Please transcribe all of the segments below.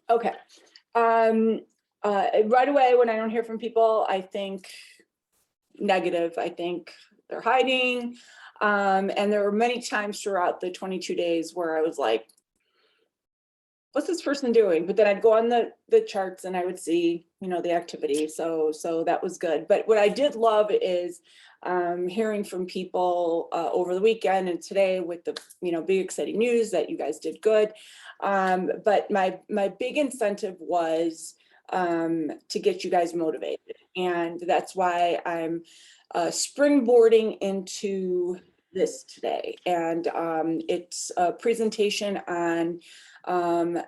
Okay. Right away, when I don't hear from people, I think negative. I think they're hiding. And there were many times throughout the 22 days where I was like, what's this person doing? But then I'd go on the charts and I would see, the activity. So that was good. But what I did love is hearing from people over the weekend and today with the, big exciting news that you guys did good. But my big incentive was to get you guys motivated. And that's why I'm springboarding into this today. And it's a presentation on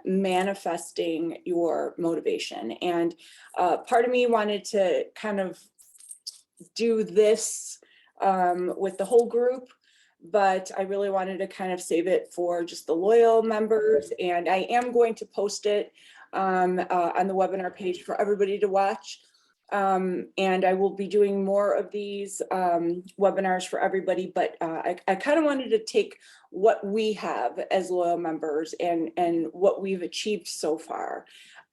manifesting your motivation. And part of me wanted to kind of do this with the whole group, but I really wanted to kind of save it for just the loyal members. And I am going to post it on the webinar page for everybody to watch. And I will be doing more of these webinars for everybody, but I kind of wanted to take what we have as loyal members and what we've achieved so far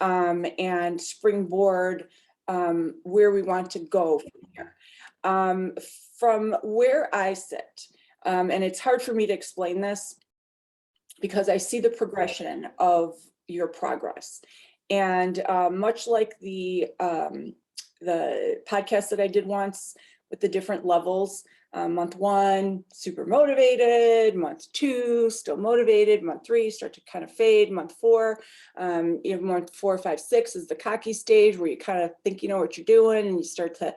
and springboard where we want to go from here. From where I sit, and it's hard for me to explain this because I see the progression of your progress. And much like the podcast that I did once with the different levels, month 1, super motivated, month 2, still motivated, month 3, start to kind of fade, month 4, month 4, 5, 6 is the cocky stage where you kind of think you know what you're doing and you start to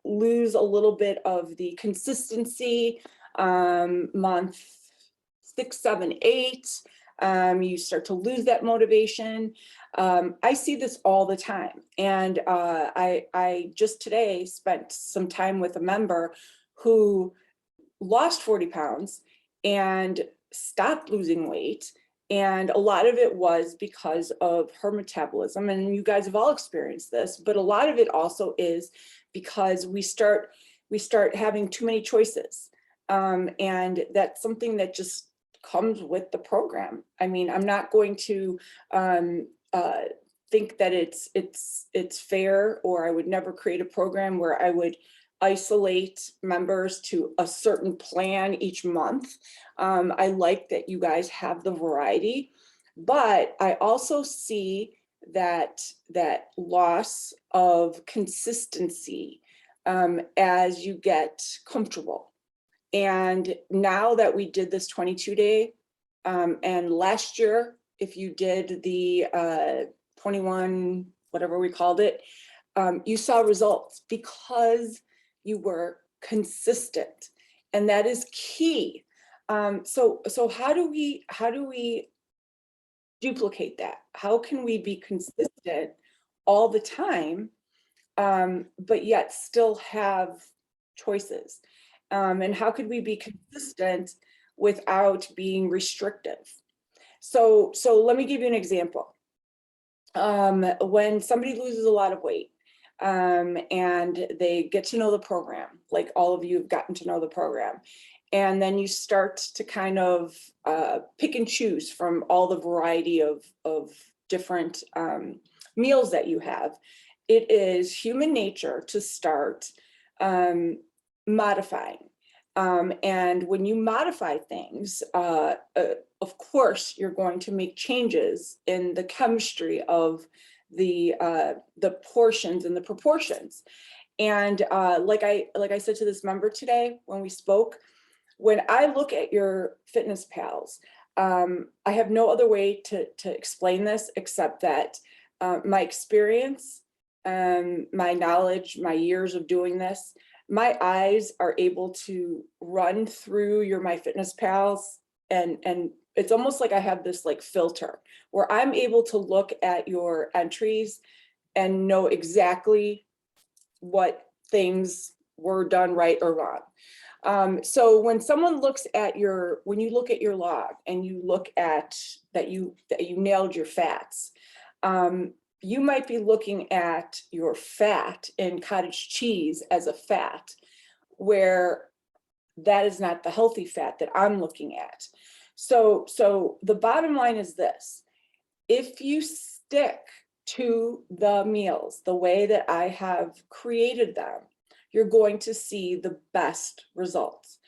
lose a little bit of the consistency. Month 6, 7, 8, you start to lose that motivation. I see this all the time. And I just today spent some time with a member who lost 40 pounds and stopped losing weight. And a lot of it was because of her metabolism. And you guys have all experienced this, but a lot of it also is because we start having too many choices. And that's something that just comes with the program. I mean, I'm not going to think that it's fair, or I would never create a program where I would isolate members to a certain plan each month. I like that you guys have the variety, but I also see that loss of consistency as you get comfortable. And now that we did this 22-day, and last year, if you did the 21, whatever we called it, you saw results because you were consistent, and that is key. So how do we duplicate that? How can we be consistent all the time, but yet still have choices? And how could we be consistent without being restrictive? So let me give you an example. When somebody loses a lot of weight and they get to know the program, like all of you have gotten to know the program, and then you start to kind of pick and choose from all the variety of different meals that you have, it is human nature to start modifying. And when you modify things, of course, you're going to make changes in the chemistry of the portions and the proportions. And like I said to this member today when we spoke, when I look at your FitnessPals, I have no other way to explain this except that my experience, my knowledge, my years of doing this, my eyes are able to run through your MyFitnessPals, and it's almost like I have this like filter where I'm able to look at your entries and know exactly what things were done right or wrong. So when someone looks at when you look at your log and you look at that you nailed your fats, you might be looking at your fat in cottage cheese as a fat, where that is not the healthy fat that I'm looking at. So the bottom line is this: if you stick to the meals the way that I have created them, you're going to see the best results.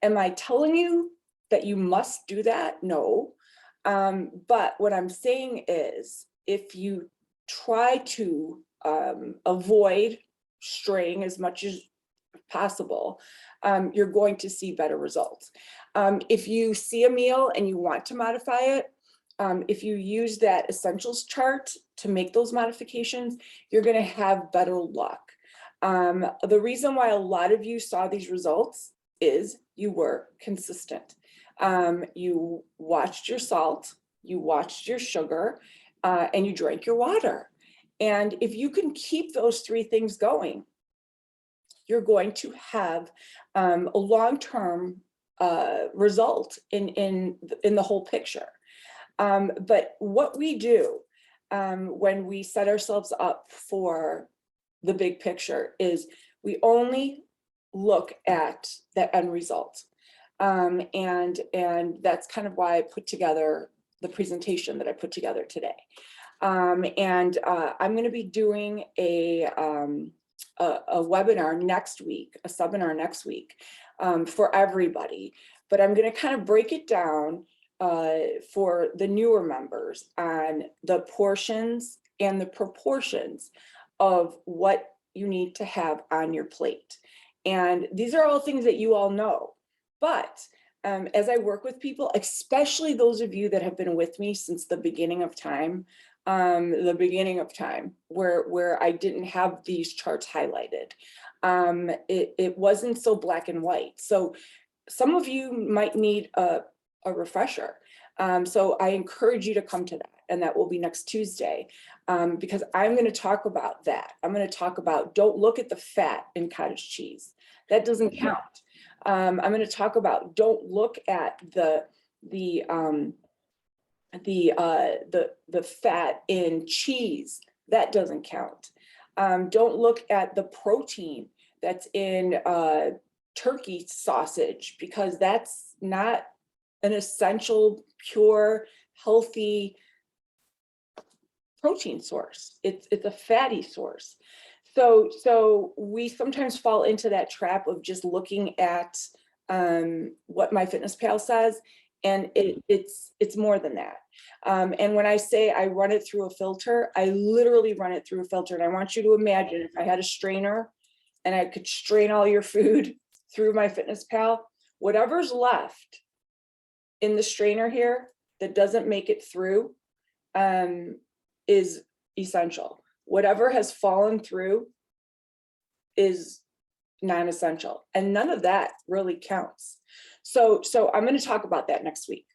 Am I telling you that you must do that? No. But what I'm saying is, if you try to avoid straying as much as possible, you're going to see better results. If you see a meal and you want to modify it, if you use that essentials chart to make those modifications, you're going to have better luck. The reason why a lot of you saw these results is you were consistent. You watched your salt, you watched your sugar, and you drank your water. And if you can keep those three things going, you're going to have a long-term result in the whole picture. But what we do when we set ourselves up for the big picture is we only look at the end result. And that's kind of why I put together the presentation that I put together today. I'm going to be doing a webinar next week, a seminar next week for everybody, but I'm going to kind of break it down for the newer members on the portions and the proportions of what you need to have on your plate. And these are all things that you all know, but as I work with people, especially those of you that have been with me since the beginning of time, where I didn't have these charts highlighted, it wasn't so black and white. So some of you might need a refresher. So I encourage you to come to that, and that will be next Tuesday, because I'm going to talk about that. I'm going to talk about, don't look at the fat in cottage cheese. That doesn't count. I'm going to talk about, don't look at the fat in cheese. That doesn't count. Don't look at the protein that's in turkey sausage, because that's not an essential, pure, healthy protein source. It's a fatty source. So we sometimes fall into that trap of just looking at what MyFitnessPal says, and it's more than that. And when I say I run it through a filter, I literally run it through a filter. And I want you to imagine if I had a strainer and I could strain all your food through MyFitnessPal, whatever's left in the strainer here that doesn't make it through is essential. Whatever has fallen through is non-essential, and none of that really counts. So I'm going to talk about that next week.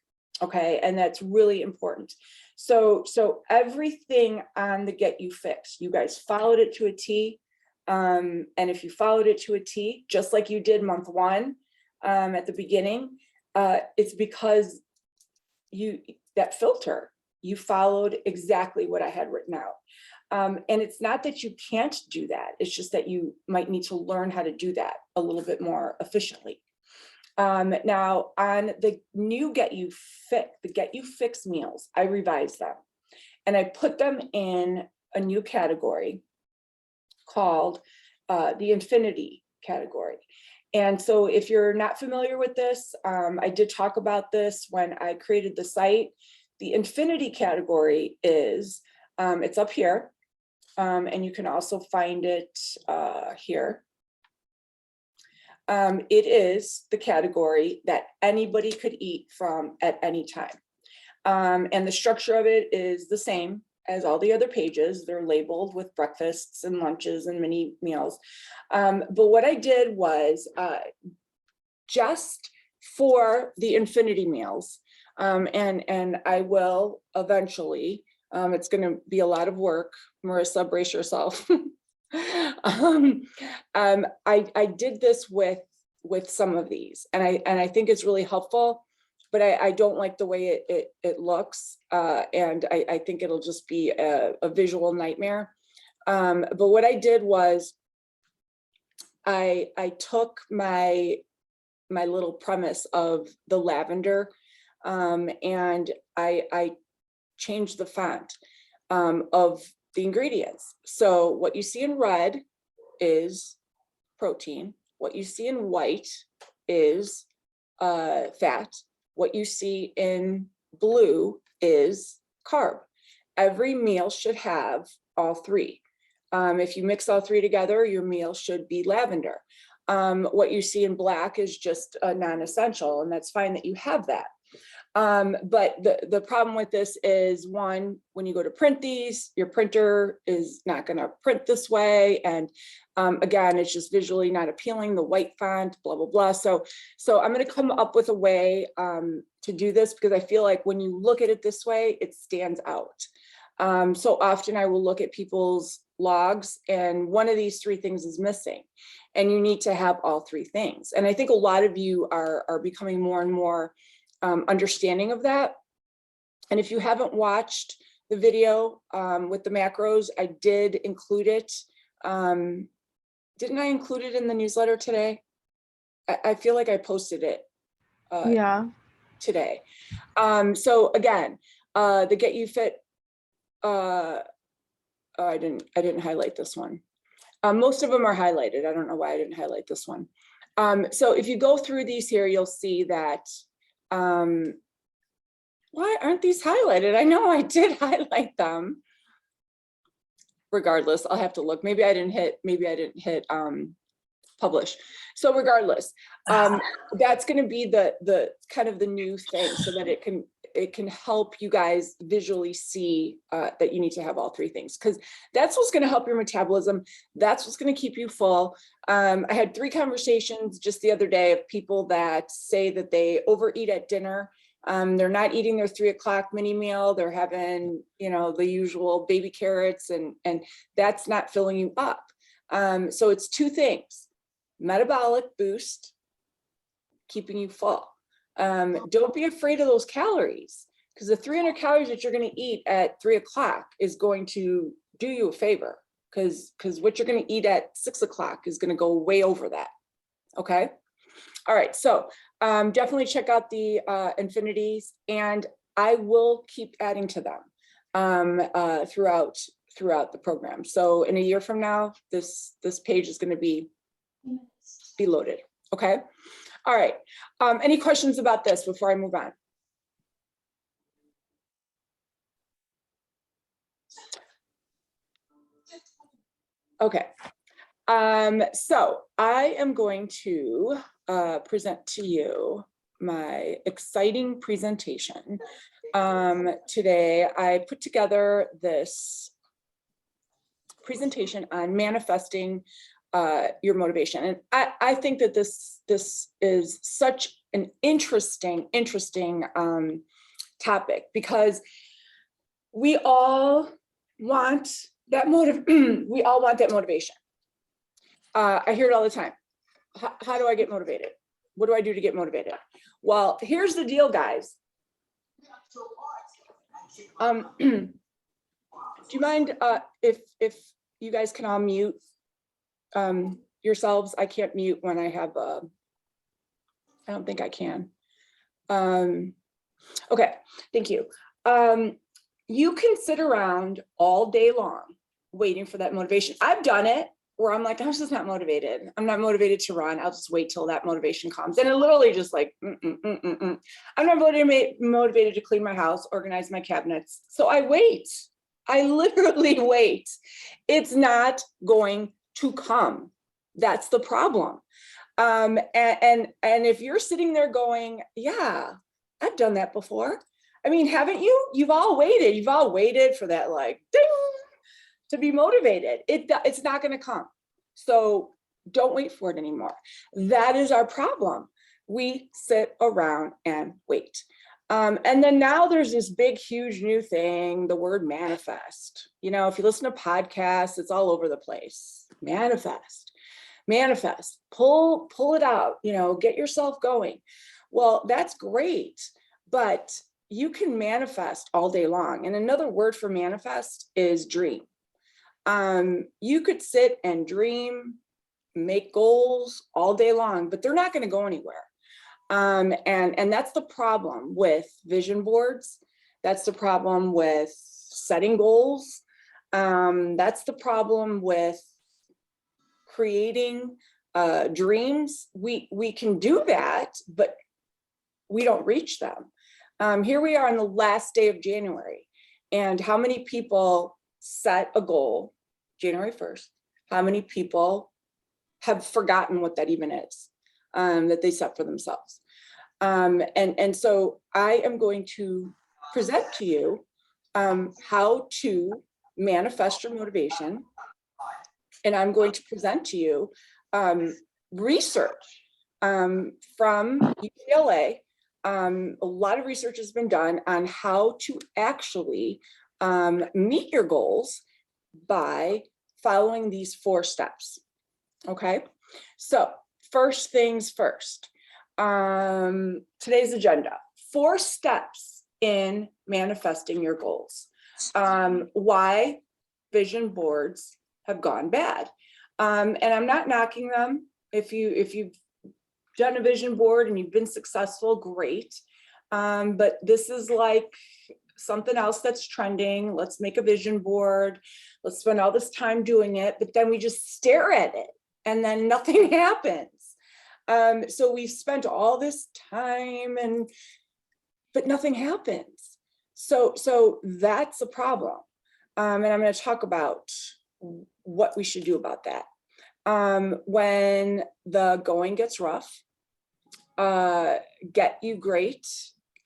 Okay, and that's really important. So everything on the Get You Fixed, you guys followed it to a T. And if you followed it to a T, just like you did month one at the beginning, it's because that filter, you followed exactly what I had written out. And it's not that you can't do that. It's just that you might need to learn how to do that a little bit more efficiently. Now on the new Get You Fix meals, I revised them and I put them in a new category called the Infinity category. And so if you're not familiar with this, I did talk about this when I created the site. The Infinity category is, it's up here, and you can also find it here. It is the category that anybody could eat from at any time. And the structure of it is the same as all the other pages. They're labeled with breakfasts and lunches and mini meals. But what I did was just for the Infinity meals, and I will eventually, it's going to be a lot of work. Marissa, brace yourself. I did this with some of these, and I think it's really helpful, but I don't like the way it looks, and I think it'll just be a visual nightmare. But what I did was I took my little premise of the lavender, and I change the font of the ingredients. So what you see in red is protein. What you see in white is fat. What you see in blue is carb. Every meal should have all three. If you mix all three together, your meal should be lavender. What you see in black is just a non-essential, and that's fine that you have that. But the problem with this is, one, when you go to print these, your printer is not going to print this way. And again, it's just visually not appealing, the white font, blah, blah, blah. So I'm going to come up with a way to do this, because I feel like when you look at it this way, it stands out. So often I will look at people's logs and one of these three things is missing, and you need to have all three things. And I think a lot of you are becoming more and more understanding of that. And if you haven't watched the video with the macros, I did include it. Didn't I include it in the newsletter today? I feel like I posted it today. So again, the Get You Fit, I didn't highlight this one. Most of them are highlighted. I don't know why I didn't highlight this one. So if you go through these here, you'll see that why aren't these highlighted? I know I did highlight them. Regardless, I'll have to look. Maybe I didn't hit publish. So regardless, that's going to be the kind of the new thing, so that it can help you guys visually see that you need to have all three things, because that's what's going to help your metabolism. That's what's going to keep you full. I had 3 conversations just the other day of people that say that they overeat at dinner. They're not eating their 3 o'clock mini meal. They're having, the usual baby carrots, and that's not filling you up. So it's 2 things: metabolic boost, keeping you full. Don't be afraid of those calories, because the 300 calories that you're going to eat at 3 o'clock is going to do you a favor, because what you're going to eat at 6 o'clock is going to go way over that. Okay. All right. So definitely check out the Infinities, and I will keep adding to them throughout the program. So in a year from now, this page is going to be loaded. Okay. All right. Any questions about this before I move on? Okay. So I am going to present to you my exciting presentation. Today, I put together this presentation on manifesting your motivation. And I think that this is such an interesting topic, because we all want that we all want that motivation. I hear it all the time. How do I get motivated? What do I do to get motivated? Well, here's the deal, guys. Do you mind if you guys can all mute yourselves? I can't mute when I have I don't think I can. Okay, thank you. You can sit around all day long waiting for that motivation. I've done it, where I'm like, I'm just not motivated. I'm not motivated to run. I'll just wait till that motivation comes. And it literally just like, I'm not motivated to clean my house, organize my cabinets. So I wait. I literally wait. It's not going to come. That's the problem. And if you're sitting there going, yeah, I've done that before. I mean, haven't you? You've all waited. You've all waited for that, like, ding, to be motivated. It's not going to come. So don't wait for it anymore. That is our problem. We sit around and wait. And then now there's this big, huge new thing, the word manifest. If you listen to podcasts, it's all over the place. Manifest, pull it out, get yourself going. Well, that's great, but you can manifest all day long. And another word for manifest is dream. You could sit and dream, make goals all day long, but they're not going to go anywhere. And that's the problem with vision boards. That's the problem with setting goals. That's the problem with creating dreams. We can do that, but we don't reach them. Here we are on the last day of January, and how many people set a goal January 1st? How many people have forgotten what that even is, that they set for themselves? And so I am going to present to you how to manifest your motivation. And I'm going to present to you research from UCLA. A lot of research has been done on how to actually meet your goals by following these 4 steps. Okay, so first things first. Today's agenda: 4 steps in manifesting your goals. Why vision boards have gone bad. And I'm not knocking them. If you've done a vision board and you've been successful, great. But this is like something else that's trending. Let's make a vision board. Let's spend all this time doing it, but then we just stare at it and then nothing happens. So we've spent all this time but nothing happens. So that's a problem. And I'm going to talk about what we should do about that. When the going gets rough, Get You Great,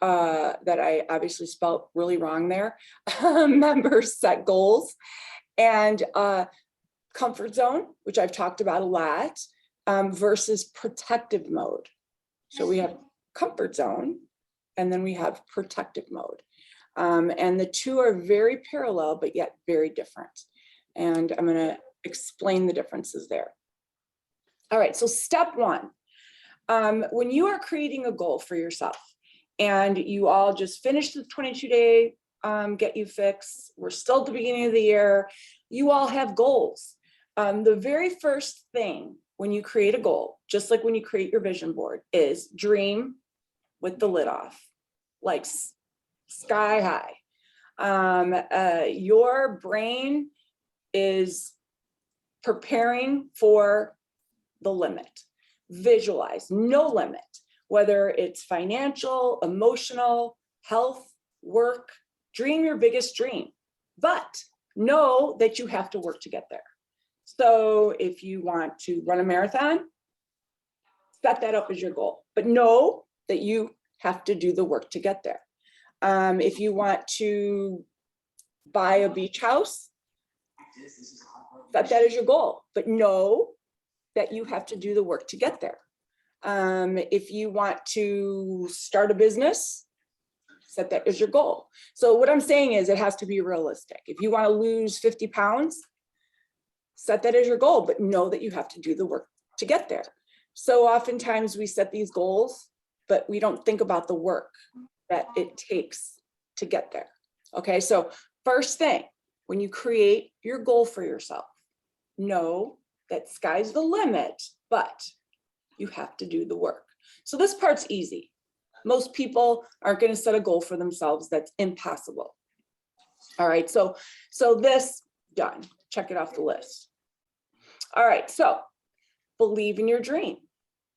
that I obviously spelled really wrong there, members set goals, and comfort zone, which I've talked about a lot, versus protective mode. So we have comfort zone, and then we have protective mode. And the 2 are very parallel, but yet very different. And I'm going to explain the differences there. All right, so step 1, when you are creating a goal for yourself, and you all just finished the 22-day Get You Fix, we're still at the beginning of the year, you all have goals. The very first thing when you create a goal, just like when you create your vision board, is dream with the lid off, like sky high. Your brain is preparing for the limit. Visualize no limit, whether it's financial, emotional, health, work. Dream your biggest dream, but know that you have to work to get there. So if you want to run a marathon, set that up as your goal, but know that you have to do the work to get there. If you want to buy a beach house, set that as your goal, but know that you have to do the work to get there. If you want to start a business, set that as your goal. So what I'm saying is it has to be realistic. If you want to lose 50 pounds, set that as your goal, but know that you have to do the work to get there. So oftentimes we set these goals, but we don't think about the work that it takes to get there. Okay, so first thing, when you create your goal for yourself, know that sky's the limit, but you have to do the work. So this part's easy. Most people aren't going to set a goal for themselves that's impossible. All right, so this done. Check it off the list. All right, so believe in your dream,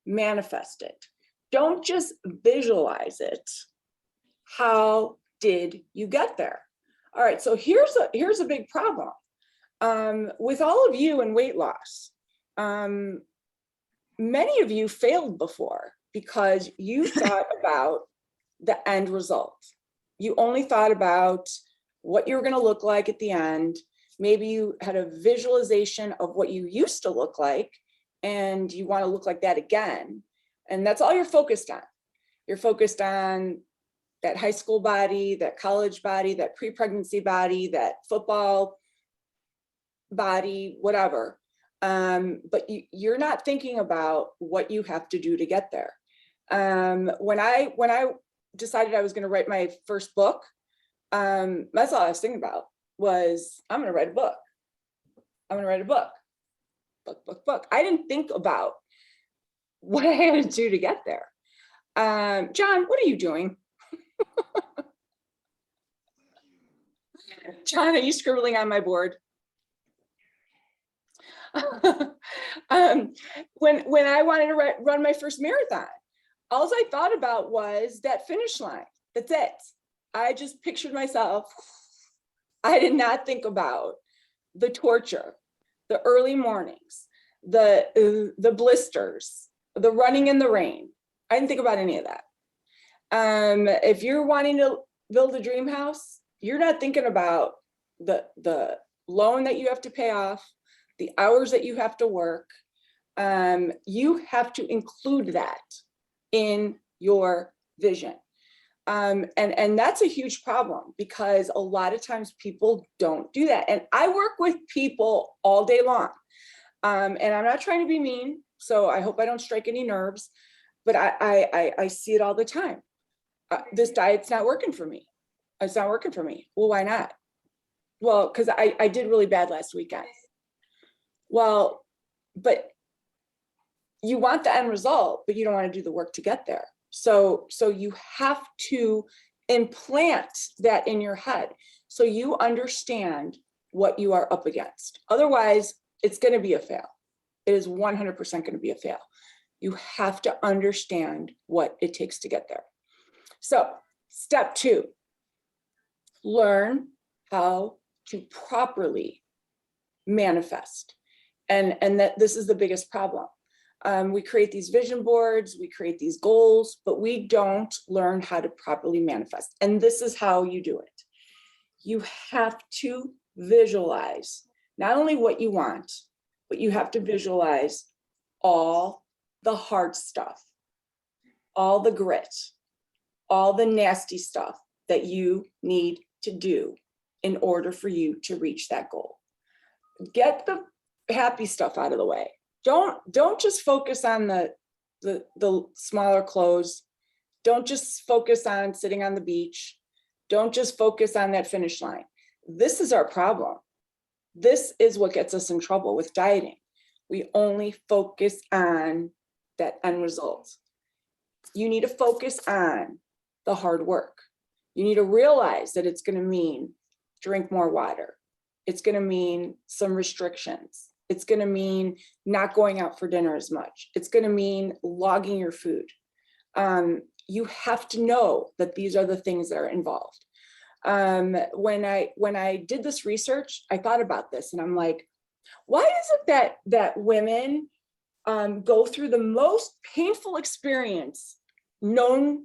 manifest it. Don't just visualize it. How did you get there? All right, so here's a big problem. With all of you in weight loss, many of you failed before because you thought about the end result. You only thought about what you're going to look like at the end. Maybe you had a visualization of what you used to look like, and you want to look like that again. And that's all you're focused on. You're focused on that high school body, that college body, that pre-pregnancy body, that football body, whatever. But you're not thinking about what you have to do to get there. When I decided I was going to write my first book, that's all I was thinking about was, I'm going to write a book. I'm going to write a book. Book. I didn't think about what I had to do to get there. John, what are you doing? John, are you scribbling on my board? When I wanted to run my first marathon, all I thought about was that finish line. That's it. I just pictured myself. I did not think about the torture, the early mornings, the blisters, the running in the rain. I didn't think about any of that. If you're wanting to build a dream house, you're not thinking about the loan that you have to pay off, the hours that you have to work. You have to include that in your vision. And that's a huge problem, because a lot of times people don't do that. And I work with people all day long. And I'm not trying to be mean, so I hope I don't strike any nerves, but I see it all the time. This diet's not working for me. It's not working for me. Well, why not? Well, because I did really bad last weekend. Well, but you want the end result, but you don't want to do the work to get there. So you have to implant that in your head so you understand what you are up against. Otherwise, it's going to be a fail. It is 100% going to be a fail. You have to understand what it takes to get there. So step 2, learn how to properly manifest. And that this is the biggest problem. We create these vision boards, we create these goals, but we don't learn how to properly manifest. And this is how you do it. You have to visualize not only what you want, but you have to visualize all the hard stuff, all the grit, all the nasty stuff that you need to do in order for you to reach that goal. Get the happy stuff out of the way. Don't just focus on the smaller clothes. Don't just focus on sitting on the beach. Don't just focus on that finish line. This is our problem. This is what gets us in trouble with dieting. We only focus on that end result. You need to focus on the hard work. You need to realize that it's going to mean drink more water. It's going to mean some restrictions. It's going to mean not going out for dinner as much. It's going to mean logging your food. You have to know that these are the things that are involved. When I did this research, I thought about this and I'm like, why is it that women go through the most painful experience known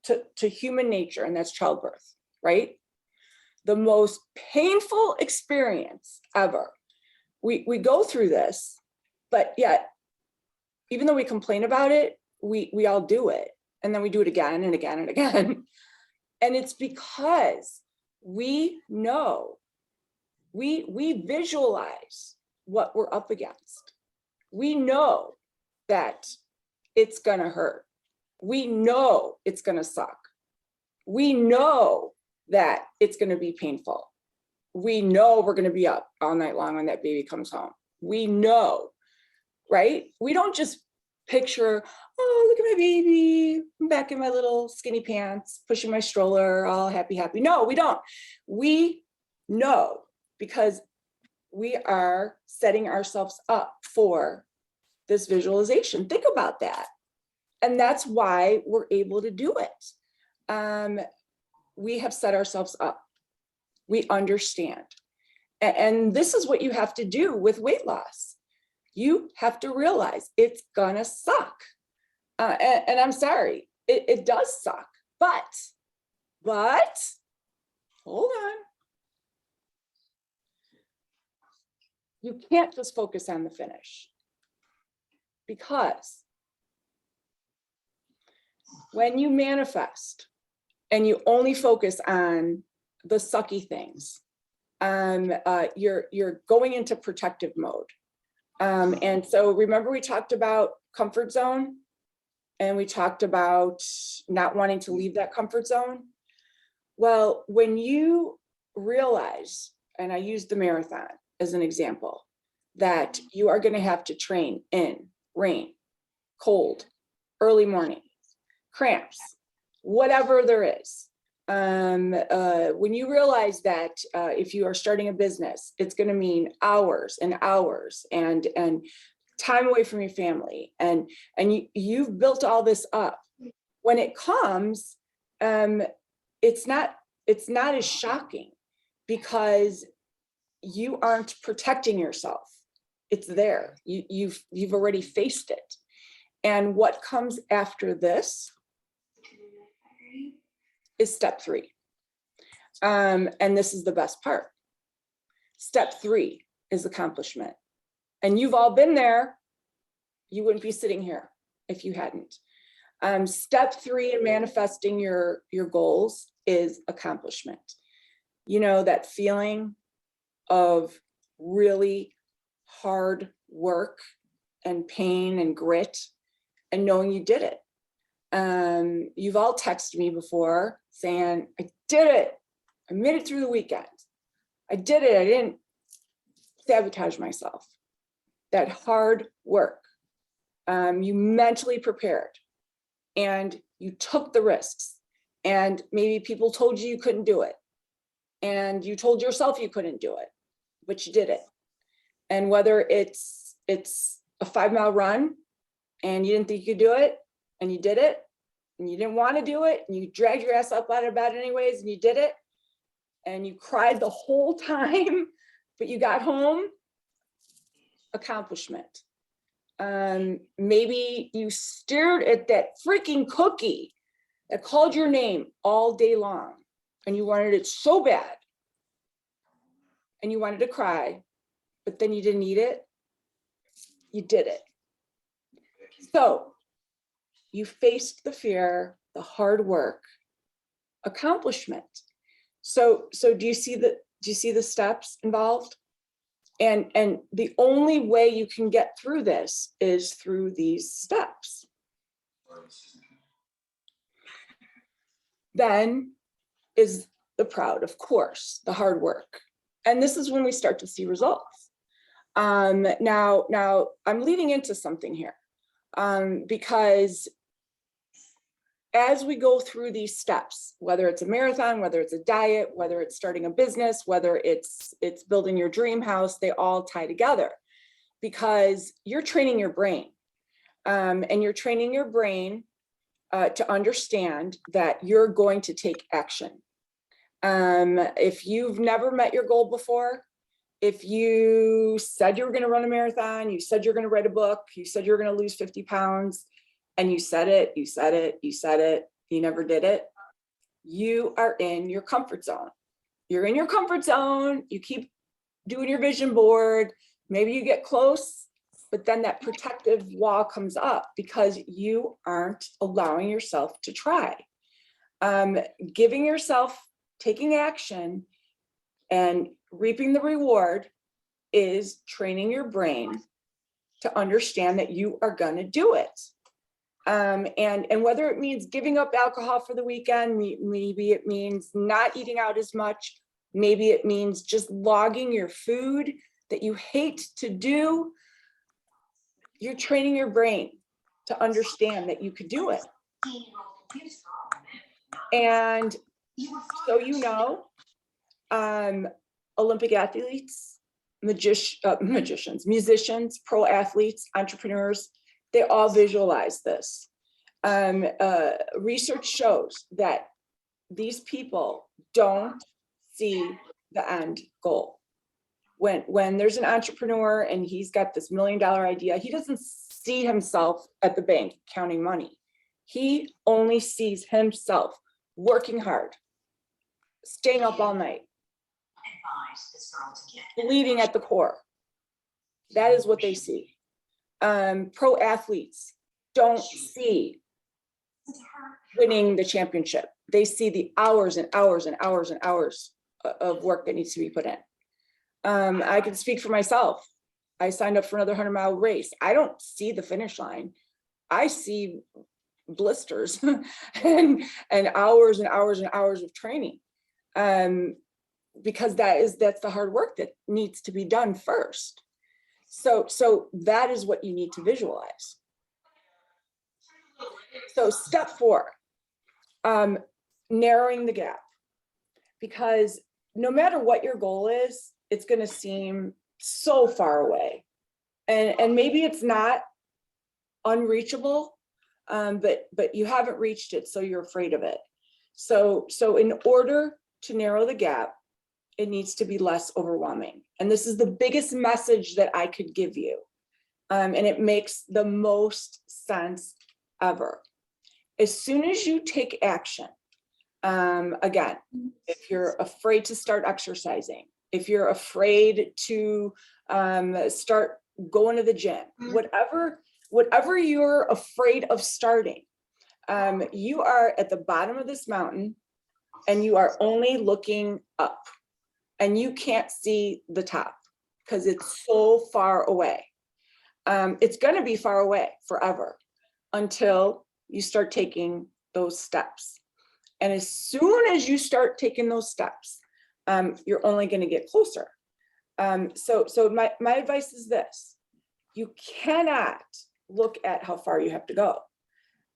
to human nature, and that's childbirth, right? The most painful experience ever. We go through this, but yet, even though we complain about it, we all do it. And then we do it again and again and again. And it's because we know, we visualize what we're up against. We know that it's gonna hurt. We know it's gonna suck. We know that it's gonna be painful. We know we're gonna be up all night long when that baby comes home. We know, right? We don't just picture, oh, look at my baby, I'm back in my little skinny pants, pushing my stroller, all happy. No, we don't. We know because we are setting ourselves up for this visualization. Think about that. And that's why we're able to do it. We have set ourselves up. We understand. And this is what you have to do with weight loss. You have to realize it's gonna suck. And I'm sorry, it does suck, but hold on. You can't just focus on the finish, because when you manifest and you only focus on the sucky things, you're going into protective mode. And so remember we talked about comfort zone, and we talked about not wanting to leave that comfort zone. Well, when you realize, and I use the marathon as an example, that you are going to have to train in rain, cold, early morning, cramps, whatever there is, When you realize that if you are starting a business, it's going to mean hours and hours and time away from your family, and you've built all this up. When it comes, it's not as shocking because you aren't protecting yourself. It's there. You've already faced it. And what comes after this is step 3. And this is the best part. Step 3 is accomplishment. And you've all been there. You wouldn't be sitting here if you hadn't. Step 3 in manifesting your goals is accomplishment. You know, that feeling of really hard work and pain and grit and knowing you did it. You've all texted me before saying, I did it. I made it through the weekend. I did it. I didn't sabotage myself. That hard work. You mentally prepared and you took the risks, and maybe people told you you couldn't do it, and you told yourself you couldn't do it, but you did it. And whether it's a 5-mile run and you didn't think you could do it and you did it, and you didn't want to do it and you dragged your ass up out of bed anyways and you did it, and you cried the whole time, but you got home, accomplishment. Maybe you stared at that freaking cookie that called your name all day long and you wanted it so bad and you wanted to cry, but then you didn't eat it. You did it. So you faced the fear, the hard work, accomplishment. So do you see the steps involved? And the only way you can get through this is through these steps. Then is the proud, of course, the hard work. And this is when we start to see results. Now I'm leading into something here, because as we go through these steps, whether it's a marathon, whether it's a diet, whether it's starting a business, whether it's building your dream house, they all tie together because you're training your brain. And you're training your brain to understand that you're going to take action. If you've never met your goal before, if you said you were going to run a marathon, you said you're going to write a book, you said you're going to lose 50 pounds, and you said it, you never did it, you are in your comfort zone. You're in your comfort zone, you keep doing your vision board, maybe you get close, but then that protective wall comes up because you aren't allowing yourself to try. Giving yourself, taking action and reaping the reward is training your brain to understand that you are going to do it. And whether it means giving up alcohol for the weekend, maybe it means not eating out as much, maybe it means just logging your food that you hate to do, you're training your brain to understand that you could do it. And so, you know, Olympic athletes, magicians, musicians, pro athletes, entrepreneurs, they all visualize this. Research shows that these people don't see the end goal. When there's an entrepreneur and he's got this $1 million idea, he doesn't see himself at the bank counting money. He only sees himself working hard, staying up all night, bleeding at the core. That is what they see. Pro athletes don't see winning the championship. They see the hours and hours and hours and hours of work that needs to be put in. I can speak for myself. I signed up for another 100-mile race. I don't see the finish line. I see blisters and hours and hours and hours of training. Because that's the hard work that needs to be done first. So that is what you need to visualize. So step 4, narrowing the gap, because no matter what your goal is, it's going to seem so far away, and maybe it's not unreachable, but you haven't reached it, so you're afraid of it. So in order to narrow the gap, it needs to be less overwhelming. And this is the biggest message that I could give you. And it makes the most sense ever. As soon as you take action, again, if you're afraid to start exercising, if you're afraid to start going to the gym, whatever you're afraid of starting, you are at the bottom of this mountain and you are only looking up, and you can't see the top because it's so far away. It's going to be far away forever until you start taking those steps. And as soon as you start taking those steps, you're only going to get closer. So my advice is this: you cannot look at how far you have to go.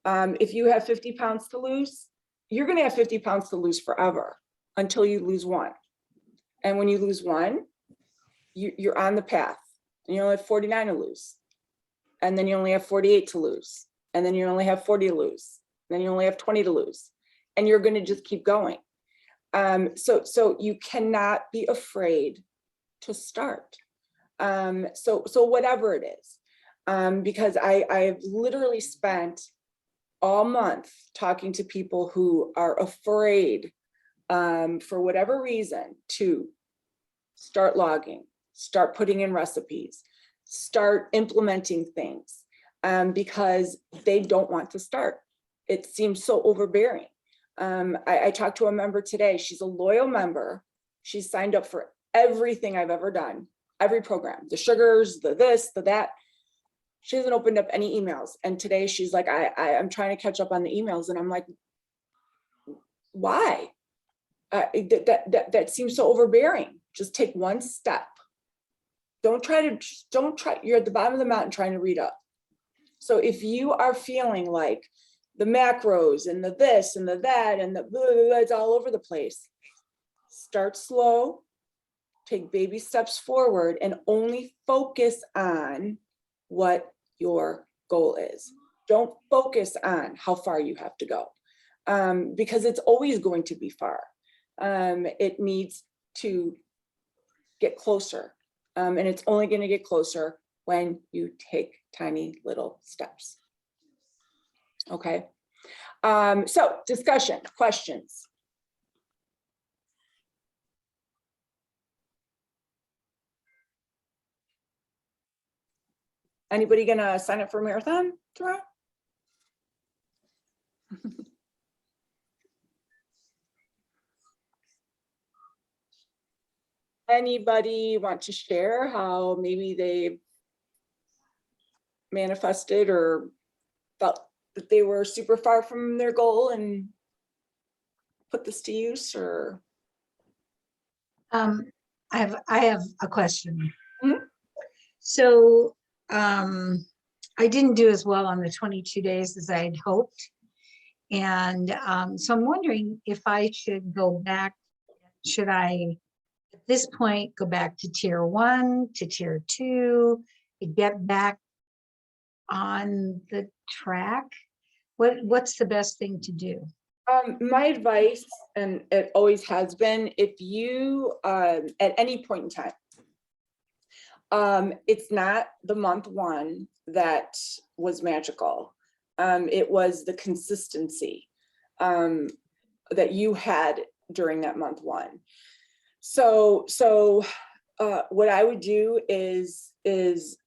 If you have 50 pounds to lose, you're going to have 50 pounds to lose forever until you lose one. And when you lose one, you're on the path. And you only have 49 to lose. And then you only have 48 to lose. And then you only have 40 to lose. And then you only have 20 to lose. And you're going to just keep going. So you cannot be afraid to start. So whatever it is, because I've literally spent all month talking to people who are afraid, for whatever reason, to start logging, start putting in recipes, start implementing things, because they don't want to start. It seems so overbearing. I talked to a member today. She's a loyal member. She's signed up for everything I've ever done, every program, the sugars, the this, the that. She hasn't opened up any emails. And today she's like, I'm trying to catch up on the emails. And I'm like, why? That seems so overbearing. Just take one step. Don't try, you're at the bottom of the mountain trying to read up. So if you are feeling like the macros and the this and the that and the blah, blah, blah, it's all over the place, start slow, take baby steps forward, and only focus on what your goal is. Don't focus on how far you have to go, because it's always going to be far. It needs to get closer, and it's only going to get closer when you take tiny little steps. Okay. So discussion, questions. Anybody gonna sign up for a marathon tomorrow? Anybody want to share how maybe they manifested or felt that they were super far from their goal and put this to use? Or I have a question. Mhm. So I didn't do as well on the 22 days as I had hoped. And so I'm wondering if I should go back. Should I, at this point, go back to tier 1, to tier 2, to get back on the track? What's the best thing to do? My advice, and it always has been, if you at any point in time, it's not the month 1 that was magical. It was the consistency that you had during that month 1. So what I would do is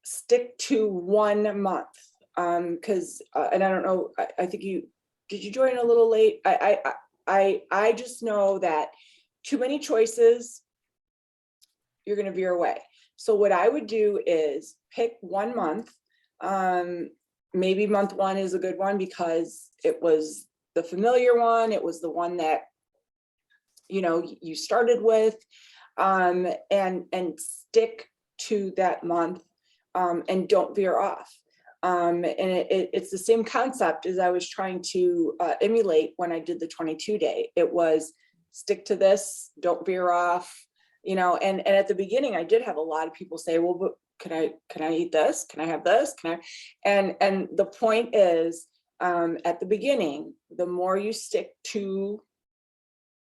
stick to 1 month, because and I don't know, I think did you join a little late? I just know that too many choices, you're going to veer away. So what I would do is pick 1 month. Maybe month 1 is a good one because it was the familiar one. It was the one that, you started with, and stick to that month, and don't veer off. And it's the same concept as I was trying to emulate when I did the 22-day. It was stick to this, don't veer off, you know, and at the beginning I did have a lot of people say, well, but can I eat this? Can I have this? Can I? And the point is, at the beginning, the more you stick to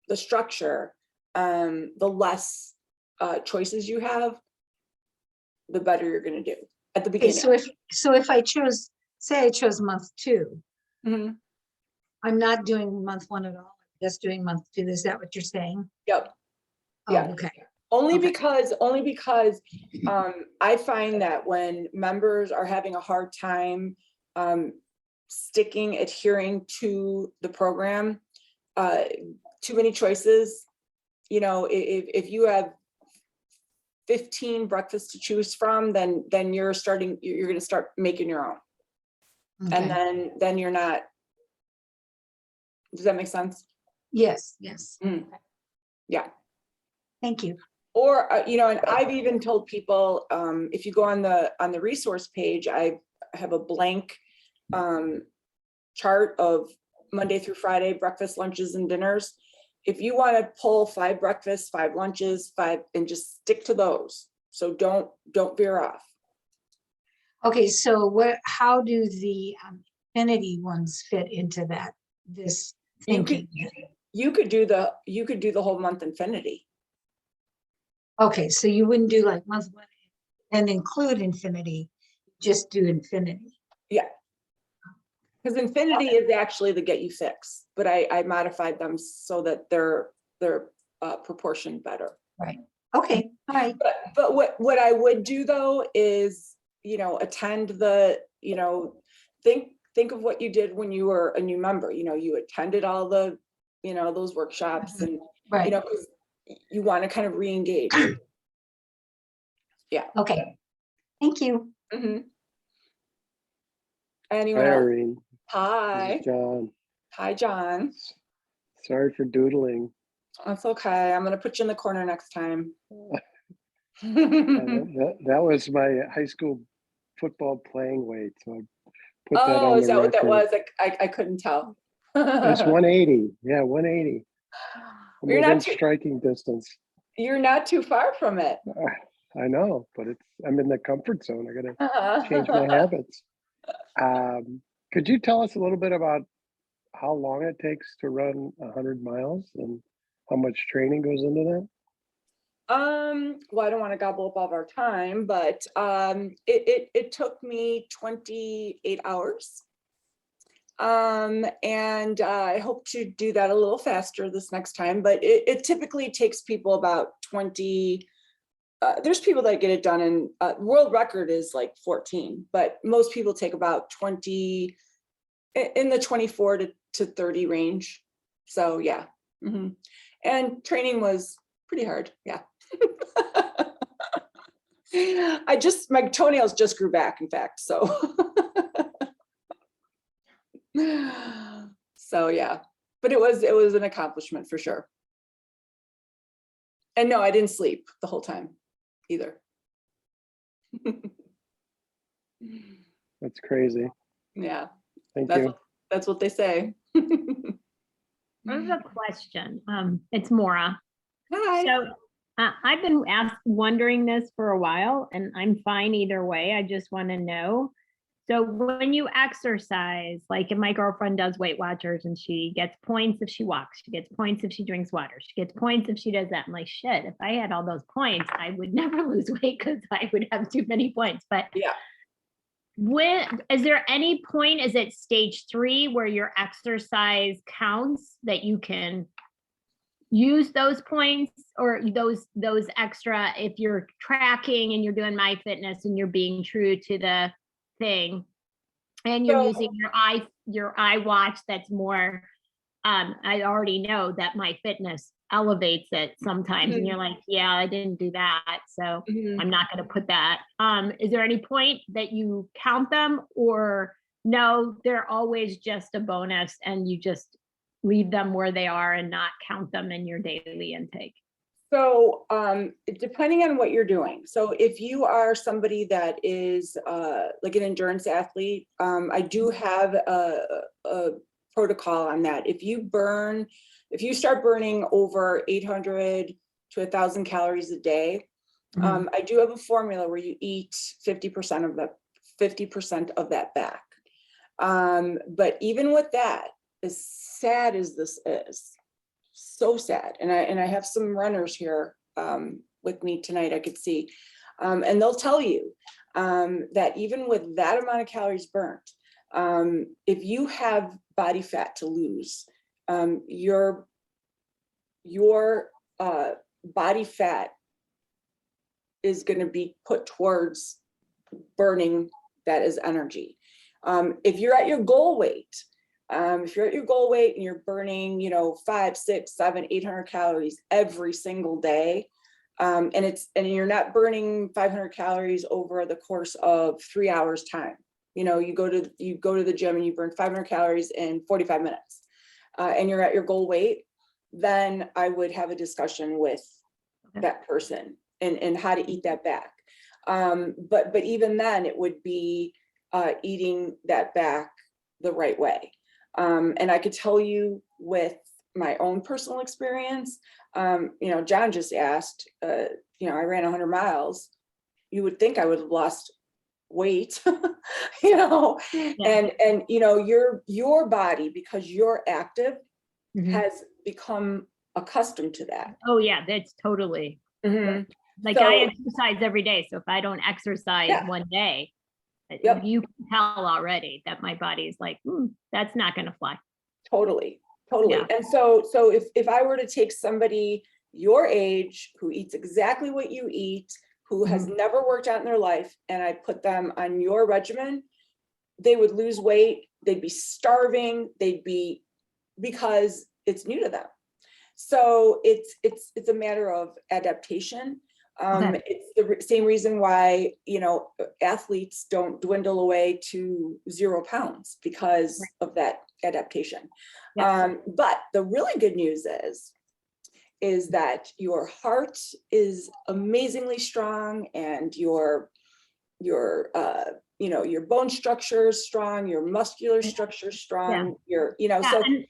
the structure, the less choices you have, the better you're going to do at the Okay, beginning. so if I chose, say I chose month 2, Mhm. I'm not doing month 1 at all, I'm just doing month 2. Is that what you're saying? Yep. Oh, Yeah. okay. Only Okay. because I find that when members are having a hard time adhering to the program, too many choices, you know, if you have 15 breakfasts to choose from, then you're going to start making your own. Okay. And then you're not. Does that make sense? Yes, yes. Mm. Yeah. Thank you. Or, you know, and I've even told people, if you go on the resource page, I have a blank chart of Monday through Friday breakfast, lunches, and dinners. If you want to pull 5 breakfasts, 5 lunches, 5, and just stick to those. So don't veer off. Okay, so how do the affinity ones fit into this thinking? You could do the whole month infinity. Okay, so you wouldn't do like month 1 and include infinity, just do infinity. Yeah. Because infinity is actually the get you fix, but I modified them so that they're proportioned better. Right. Okay. All right. But what I would do though is, you know, attend the, you know, think of what you did when you were a new member. You know, you attended all the, you know, those workshops, and Right. you know, 'cause you want to kind of re-engage. Yeah. Okay. Thank you. Mhm. Hi, Anyone else? Irene. This Hi. is John. Hi, John. Sorry for doodling. That's okay. I'm gonna put you in the corner next time. That was my high school football playing weight, so I put that Oh, on is the that what that record. was? I couldn't tell. It's 180. Yeah, 180. I'm You're within not too, striking distance. you're not too far from it. I know, but I'm in the comfort zone. I gotta change my habits. Could you tell us a little bit about how long it takes to run 100 miles and how much training goes into that? Well, I don't want to gobble up all of our time, but it took me 28 hours. And I hope to do that a little faster this next time, but it typically takes people about 20. There's people that get it done in world record is like 14, but most people take about 20, in the 24 to 30 range. So yeah. Mhm. And training was pretty hard. Yeah. My toenails just grew back, in fact, so. So yeah, but it was an accomplishment for sure. And no, I didn't sleep the whole time either. That's crazy. Yeah, Thank you. that's what they say. I have a question. It's Maura. Hi. So I've been wondering this for a while, and I'm fine either way. I just want to know. So when you exercise, like if my girlfriend does Weight Watchers and she gets points if she walks, she gets points if she drinks water, she gets points if she does that. I'm like, shit, if I had all those points, I would never lose weight because I would have too many points. But Yeah. Is there any point, is it stage 3 where your exercise counts that you can use those points, or those extra, if you're tracking and you're doing MyFitness and you're being true to the thing and you're using your iWatch that's more, I already know that MyFitness elevates it sometimes and you're like, yeah, I didn't do that, so I'm not going to put that. Is there any point that you count them, or no, they're always just a bonus and you just leave them where they are and not count them in your daily intake? So, depending on what you're doing, so if you are somebody that is, like an endurance athlete, I do have a protocol on that. If you start burning over 800 to 1,000 calories a day, I do have a formula where you eat 50% of that back. But even with that, as sad as this is, so sad, and I have some runners here with me tonight, I could see, and they'll tell you that even with that amount of calories burnt, if you have body fat to lose, your body fat is going to be put towards burning that as energy. If you're at your goal weight, and you're burning, 5, 6, 7, 800 calories every single day, and you're not burning 500 calories over the course of 3 hours time. You go to the gym and you burn 500 calories in 45 minutes, and you're at your goal weight, then I would have a discussion with that person and how to eat that back. But even then, it would be eating that back the right way. And I could tell you with my own personal experience, John just asked, I ran 100 miles. You would think I would have lost weight, and your body, because you're active, has become accustomed to that. Oh, yeah, that's totally, Mhm. like So- I exercise every day. So if I don't exercise Yeah. one day, Yep. you can tell already that my body is like, that's not going to fly. Totally. Yeah. And so if I were to take somebody your age who eats exactly what you eat, who has never worked out in their life, and I put them on your regimen, they would lose weight, they'd be starving, because it's new to them. So it's a matter of adaptation. Okay. It's the same reason why, athletes don't dwindle away to 0 pounds because of that adaptation. Yeah. But the really good news is that your heart is amazingly strong, and your bone structure is strong, your muscular structure is strong, Yeah, so and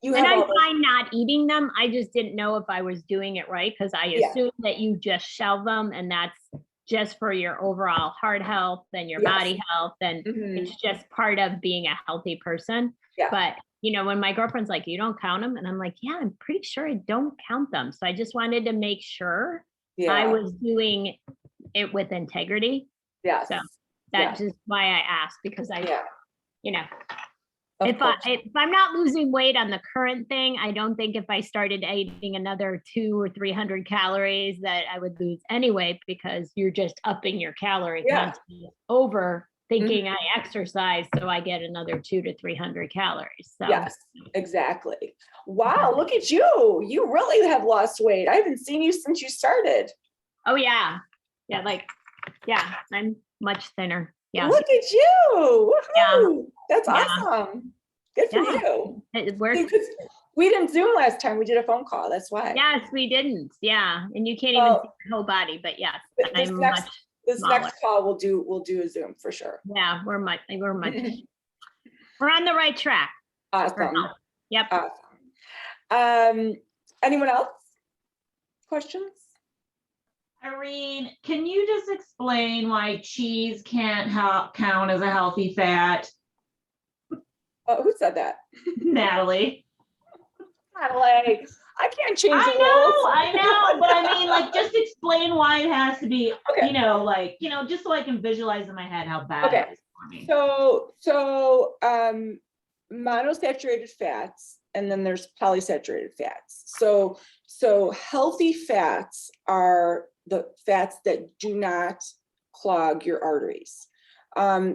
you And have I'm all those- fine not eating them. I just didn't know if I was doing it right, because I Yeah. assumed that you just shelve them and that's just for your overall heart health and your Yes. body health. And Mhm. it's just part of being a healthy person. Yeah. But, when my girlfriend's like, you don't count them? And I'm like, yeah, I'm pretty sure I don't count them. So I just wanted to make sure I Yeah, was doing it with integrity. yes, So that's just why I asked, because yeah. Of if course. I'm not losing weight on the current thing, I don't think if I started eating another 200 or 300 calories that I would lose anyway, because you're just upping your calorie Yeah. content over thinking I exercise, so I get another 200 to 300 calories. So Yes, exactly. Wow, look at you. You really have lost weight. I haven't seen you since you started. oh yeah. Yeah, I'm much thinner. Yeah. Look at you. Yeah. Woohoo. That's Yeah. awesome. Good for Yeah. you. It works. Because we didn't Zoom last time. We did a phone call. That's why. Yes, we didn't. Yeah. And you can't Well, even see my whole body, but yes, This I'm next, much, this smaller. next call we'll do a Zoom for sure. yeah, we're much, we're on the right track. for Awesome. health. Yep. Awesome. Anyone else? Questions? Irene, can you just explain why cheese can't count as a healthy fat? Who said that? Natalie. Natalie, I can't change the rules. I know, but I mean, like, just explain why it has to be, Okay. just so I can visualize in my head how bad Okay. it is for me. So monosaturated fats, and then there's polysaturated fats. So healthy fats are the fats that do not clog your arteries.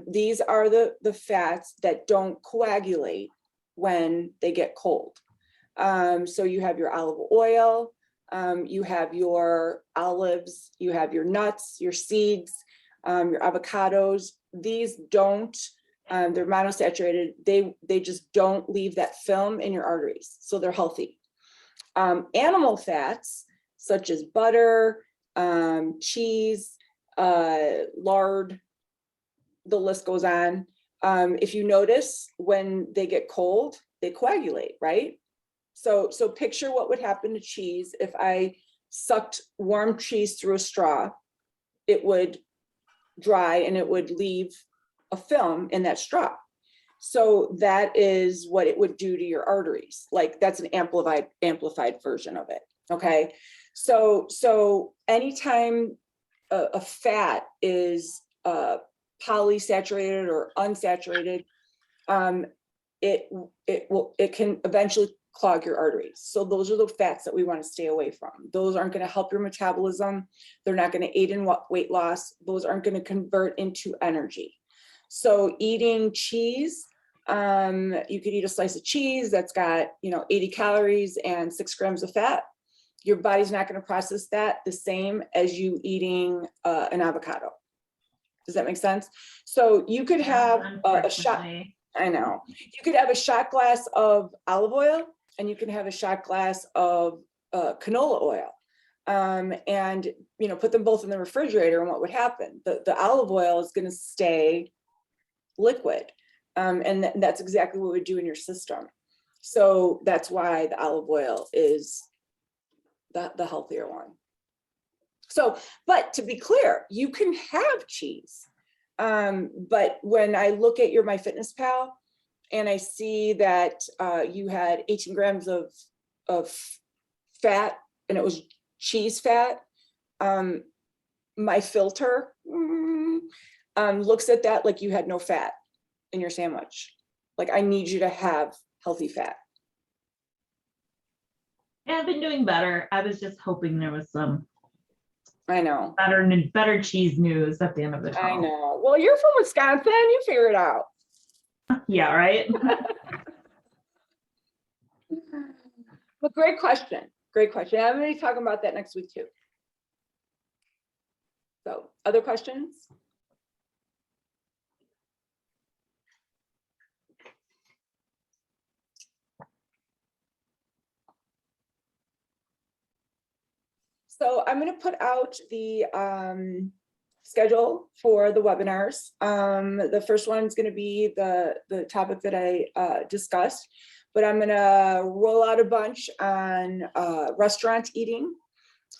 These are the fats that don't coagulate when they get cold. So you have your olive oil, you have your olives, you have your nuts, your seeds, your avocados. These don't, they're monosaturated. They just don't leave that film in your arteries. So they're healthy. Animal fats, such as butter, cheese, lard, the list goes on. If you notice, when they get cold, they coagulate, right? So picture what would happen to cheese if I sucked warm cheese through a straw. It would dry and it would leave a film in that straw. So that is what it would do to your arteries. Like, that's an amplified version of it. Okay. So anytime a fat is polysaturated or unsaturated, it can eventually clog your arteries. So those are the fats that we want to stay away from. Those aren't going to help your metabolism. They're not going to aid in weight loss. Those aren't going to convert into energy. So eating cheese, you could eat a slice of cheese that's got, 80 calories and 6 grams of fat. Your body's not going to process that the same as you eating an avocado. Does that make sense? So you could have a shot. Unfortunately. I know. You could have a shot glass of olive oil, and you can have a shot glass of canola oil, and put them both in the refrigerator. And what would happen? The olive oil is going to stay liquid, and that's exactly what we do in your system. So that's why the olive oil is the healthier one. So, but to be clear, you can have cheese. But when I look at your MyFitnessPal and I see that you had 18 grams of fat and it was cheese fat, my filter looks at that like you had no fat in your sandwich. Like, I need you to have healthy fat. Yeah, I've been doing better. I was just hoping there was some I know. better cheese news at the end of the I tunnel. know. Well, you're from Wisconsin. You figure it out. Yeah, right. But great question. Great question. I'm going to be talking about that next week too. So, other questions? So I'm going to put out the schedule for the webinars. The first one is going to be the topic that I discussed, but I'm going to roll out a bunch on restaurant eating.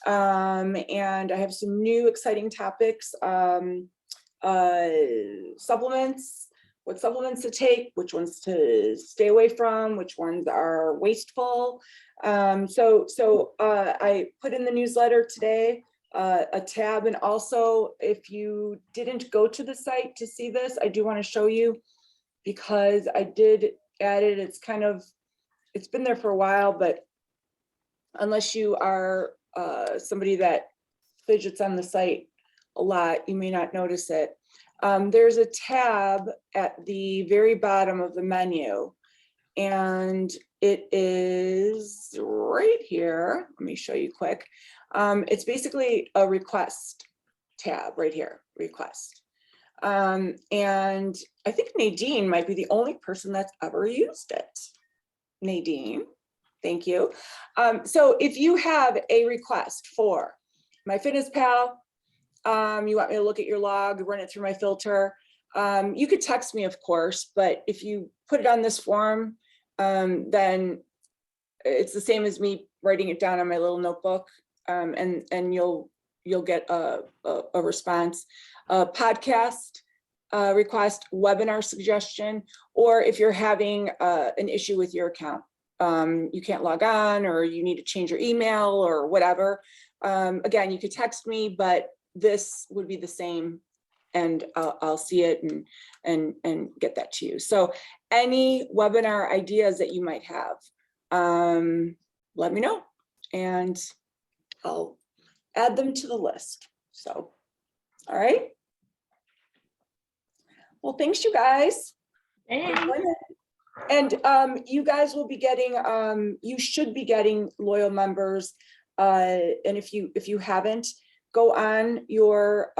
And I have some new exciting topics, supplements, what supplements to take, which ones to stay away from, which ones are wasteful. So I put in the newsletter today a tab, and also if you didn't go to the site to see this, I do want to show you, because I did add it. It's been there for a while, but unless you are somebody that fidgets on the site a lot, you may not notice it. There's a tab at the very bottom of the menu, and it is right here. Let me show you quick. It's basically a request tab right here, request. And I think Nadine might be the only person that's ever used it. Nadine, thank you. So if you have a request for MyFitnessPal, you want me to look at your log, run it through my filter, you could text me, of course, but if you put it on this form, then it's the same as me writing it down on my little notebook, and you'll get a response, podcast request, webinar suggestion, or if you're having an issue with your account, you can't log on, or you need to change your email or whatever. Again, you could text me, but this would be the same, and I'll see it and get that to you. So any webinar ideas that you might have, let me know, and I'll add them to the list. So, all right. Well, thanks, you guys. Thanks. And you guys will be getting, you should be getting loyal members. And if you haven't, go on your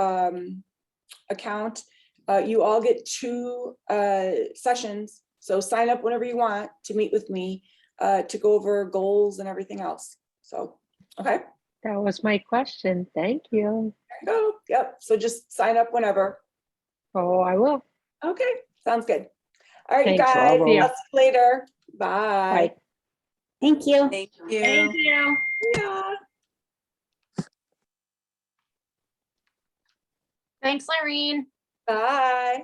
account. You all get 2 sessions. So sign up whenever you want to meet with me to go over goals and everything else. So, okay. That was my question. Thank you. There you go. Yep, so just sign up whenever. Oh, I will. Okay, sounds good. All right, you Thanks. guys, Bravo. I'll see you later. Bye. Bye. Thank you. Thank Thank you. Yeah. Thanks, Lorraine. Bye.